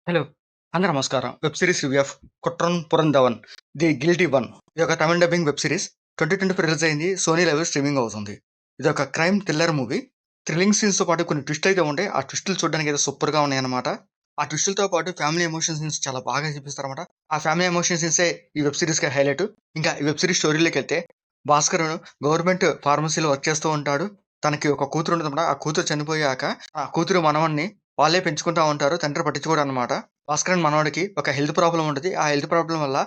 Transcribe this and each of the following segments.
Hello! అందరూ నమస్కారం. Web series review of 'Kuttram Purandhavan the guilty one'. ఇది ఒక Tamil dubbing web series. 2024 release అయింది. సోనీ లైవ్‌లో స్ట్రీమింగ్ అవుతుంది. ఇది ఒక క్రైమ్ థ్రిల్లర్ మూవీ. థ్రిల్లింగ్ సీన్స్‌తో పాటు కొన్ని ట్విస్ట్‌లు అయితే ఉంటాయి. ఆ ట్విస్ట్‌లు చూడడానికి అయితే సూపర్‌గా ఉన్నాయన్నమాట. ఆ ట్విస్ట్‌లతో పాటు ఫ్యామిలీ ఎమోషన్ సీన్స్ చాలా బాగా చూపిస్తారన్నమాట. ఆ ఫ్యామిలీ ఎమోషన్ సీన్సే ఈ వెబ్ సీరీస్‌కి హైలైట్. ఇంకా ఈ వెబ్ సీరీస్ స్టోరీలోకెళ్తే భాస్కర్ గవర్నమెంట్ ఫార్మసీలో వర్క్ చేస్తూ ఉంటాడు. తనకి ఒక కూతురు ఉంటుందన్నమాట. ఆ కూతురు చనిపోయాక ఆ కూతురు మనవడిని వాళ్ళే పెంచుకుంటా ఉంటారు. తండ్రి పట్టించుకోడనమాట. భాస్కర్ అనే మనవడికి ఒక హెల్త్ ప్రాబ్లమ్ ఉంటది. ఆ హెల్త్ ప్రాబ్లమ్ వల్ల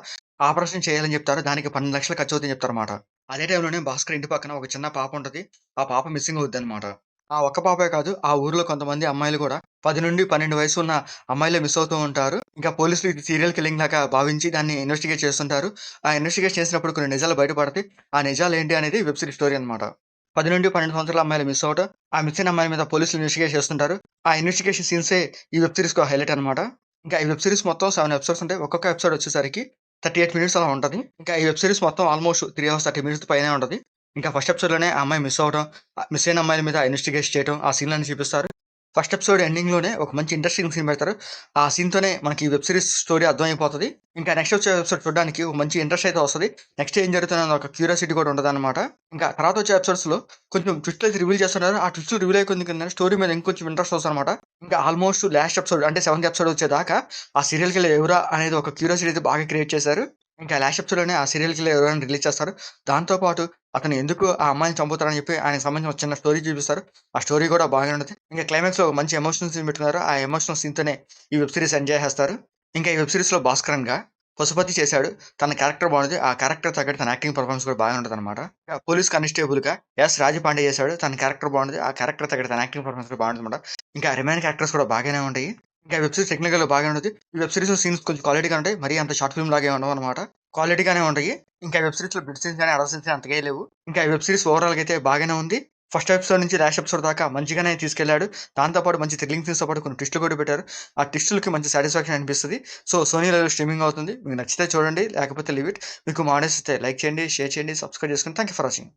ఆపరేషన్ చేయాలని చెప్తారు. దానికి 12,00,000 ఖర్చవుతాయని చెప్తారన్నమాట. అదే టైంలోనే భాస్కర్ ఇంటి పక్కన ఒక చిన్న పాప ఉంటది. ఆ పాప మిస్సింగ్ అవుద్దన్నమాట. ఆ ఒక్క పాపే కాదు, ఆ ఊర్లో కొంతమంది అమ్మాయిలు కూడా 10-12 వయసు ఉన్న అమ్మాయిలే మిస్ అవుతూ ఉంటారు. ఇంకా పోలీసులు ఇది సీరియల్ కిల్లింగ్ లాగా భావించి దాన్ని ఇన్వెస్టిగేట్ చేస్తుంటారు. ఆ ఇన్వెస్టిగేట్ చేసినప్పుడు కొన్ని నిజాలు బయటపడతాయి. ఆ నిజాలేంటి అనేది వెబ్ సీరీస్ స్టోరీ అన్నమాట. 10-12 సంవత్సరాల అమ్మాయిలు మిస్ అవ్వటం, ఆ మిస్ అయిన అమ్మాయిల మీద పోలీసులు ఇన్వెస్టిగేట్ చేస్తుంటారు. ఆ ఇన్వెస్టిగేషన్ సీన్సే ఈ వెబ్ సీరీస్‌కి హైలైట్ అన్నమాట. ఇంకా ఈ వెబ్ సీరీస్ మొత్తం 7 ఎపిసోడ్స్ ఉంటాయి. ఒక్కొక్క ఎపిసోడ్ వచ్చేసరికి 38 మినిట్స్ అలా ఉంటది. ఇంకా ఈ వెబ్ సీరీస్ మొత్తం ఆల్‌మోస్ట్ 3 అవర్స్ 30 మినిట్స్ పైనే ఉంటది. ఇంకా ఫస్ట్ ఎపిసోడ్‌లోనే ఆ అమ్మాయి మిస్ అవ్వడం, మిస్ అయిన అమ్మాయిల మీద ఇన్వెస్టిగేట్ చేయటం, ఆ సీన్‌లన్నీ చూపిస్తారు. ఫస్ట్ ఎపిసోడ్ ఎండింగ్‌లోనే ఒక మంచి ఇంట్రెస్టింగ్ సీన్ పెడతారు. ఆ సీన్‌తోనే మనకి ఈ వెబ్ సీరీస్ స్టోరీ అర్థమైపోతది. ఇంకా నెక్స్ట్ వచ్చే ఎపిసోడ్ చూడడానికి ఒక మంచి ఇంట్రెస్ట్ అయితే వస్తది. నెక్స్ట్ ఏం జరుగుతుందన్న ఒక క్యూరియాసిటీ కూడా ఉంటదన్నమాట. ఇంకా తర్వాత వచ్చే ఎపిసోడ్స్‌లో కొంచెం ట్విస్టులు అయితే రివీల్ చేస్తున్నారు. ఆ ట్విస్టులు రివీల్ అయ్యే కొద్ది కింద స్టోరీ మీద ఇంకొంచెం ఇంట్రెస్ట్ వస్తదన్నమాట. ఇంకా ఆల్‌మోస్ట్ లాస్ట్ ఎపిసోడ్ అంటే సెవెంత్ ఎపిసోడ్ వచ్చేదాకా ఆ సీరియల్ కిల్లర్ ఎవరా అనేది ఒక క్యూరియాసిటీ అయితే బాగా క్రియేట్ చేశారు. ఇంకా లాస్ట్ ఎపిసోడ్‌లోనే ఆ సీరియల్ కిల్లర్ ఎవరు అని రిలీజ్ చేస్తారు. దాంతో పాటు అతను ఎందుకు ఆ అమ్మాయిని చంపుతాడని చెప్పి ఆయనకి సంబంధించిన ఒక చిన్న స్టోరీ చూపిస్తారు. ఆ స్టోరీ కూడా బాగానే ఉంటది. ఇంకా క్లైమాక్స్‌లో మంచి ఎమోషనల్ సీన్ పెట్టుకున్నారు. ఆ ఎమోషనల్ సీన్‌తోనే ఈ వెబ్ సీరీస్ ఎండ్ చేసేస్తారు. ఇంకా ఈ వెబ్ సీరీస్‌లో భాస్కరన్‌గా పశుపతి చేశాడు. తన క్యారెక్టర్ బాగుంది. ఆ క్యారెక్టర్ తగ్గట్టు తన యాక్టింగ్ పెర్ఫార్మన్స్ కూడా బాగానే ఉంటదన్నమాట. ఇంకా పోలీస్ కానిస్టేబుల్‌గా ఎస్ రాజపాండే చేశాడు. తన క్యారెక్టర్ బాగుంది. ఆ క్యారెక్టర్ తగ్గట్టు తన యాక్టింగ్ పెర్ఫార్మన్స్ కూడా బాగుంటుందన్నమాట. ఇంకా రిమైనింగ్ క్యారెక్టర్స్ కూడా బాగానే ఉంటాయి. ఇంకా వెబ్ సీరీస్ టెక్నికల్‌గా బాగానే ఉంటది. ఈ వెబ్ సీరీస్‌లో సీన్స్ కొంచెం క్వాలిటీగా ఉంటాయి. మరీ అంత షార్ట్ ఫిల్మ్ లాగా ఏమి ఉండవన్నమాట. క్వాలిటీగానే ఉంటాయి. ఇంకా వెబ్ సీరీస్‌లో బ్లడ్ సీన్స్ గాని, అడర్ సీన్స్ గాని అంతగా ఏం లేవు. ఇంకా ఈ వెబ్ సీరీస్ ఓవరాల్‌గా అయితే బాగానే ఉంది. ఫస్ట్ ఎపిసోడ్ నుంచి లాస్ట్ ఎపిసోడ్ దాకా మంచిగానే తీసుకెళ్ళాడు. దాంతో పాటు మంచి థ్రిల్లింగ్ సీన్స్‌తో పాటు కొన్ని ట్విస్టులు కూడా పెట్టారు. ఆ ట్విస్టులకి మంచి సాటిస్ఫాక్షన్ అనిపిస్తది. సో, సోనీ లైవ్‌లో స్ట్రీమింగ్ అవుతుంది. మీకు నచ్చితే చూడండి. లేకపోతే లీవ్ ఇట్. మీకు మా ఆడియోస్ నచ్చితే లైక్ చేయండి, షేర్ చేయండి, సబ్స్క్రైబ్ చేసుకోండి. Thank you for watching.